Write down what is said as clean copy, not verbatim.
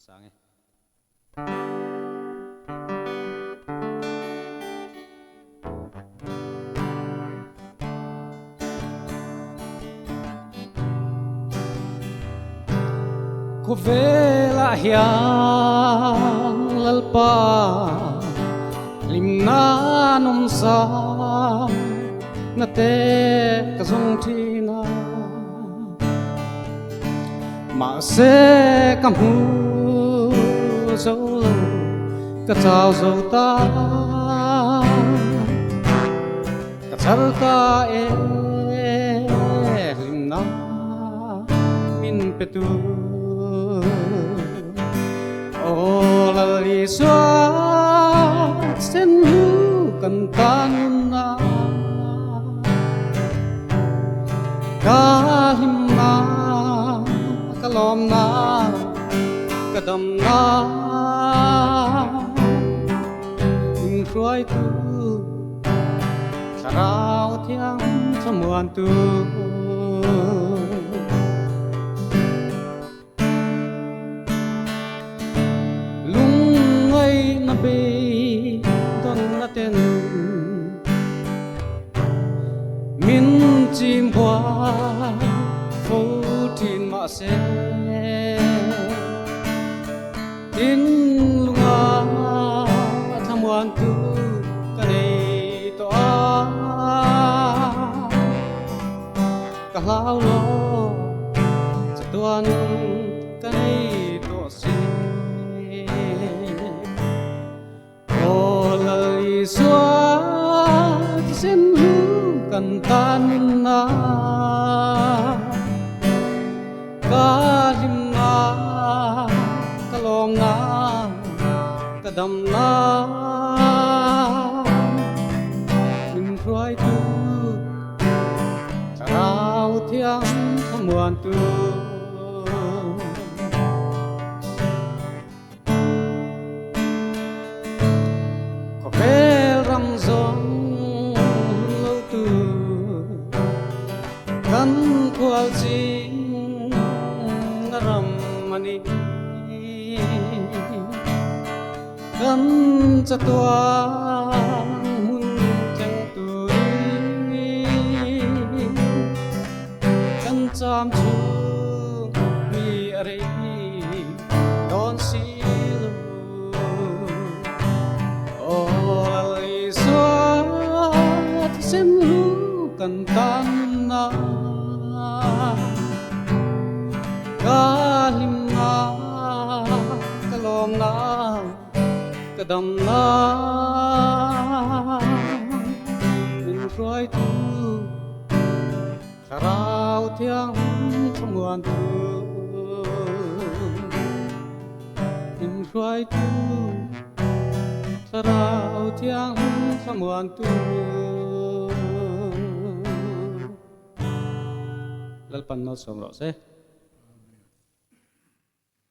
sáng ấy. Ko vela hiang lalpa limna num sa na te ka zong thina ma se kam hu zo lo ka chao zo ta ka chal ta limna min petu la li xoa sen hu kan tan na ka him na ka lom na ka dam na in khoi tu sarao thiang samuan tu be don na ten min chim hoa phố thiên ma se tin lunga tham quan tu ka nei to ka lao lo cha tuan ka nei to se xóa xin hu cần tan na ka lim na ka lom na ka dam na min khoi tu rao thiang muan tu kan kual jing ram mani kan chatua mun chang tui kan cham chu mi are don si lu oi so sen lu kan tan na ka lim na ka lom na ka dam na min khoi tu sarao thiang samuan tu min khoi tu sarao thiang samuan tu lalpan no som ro se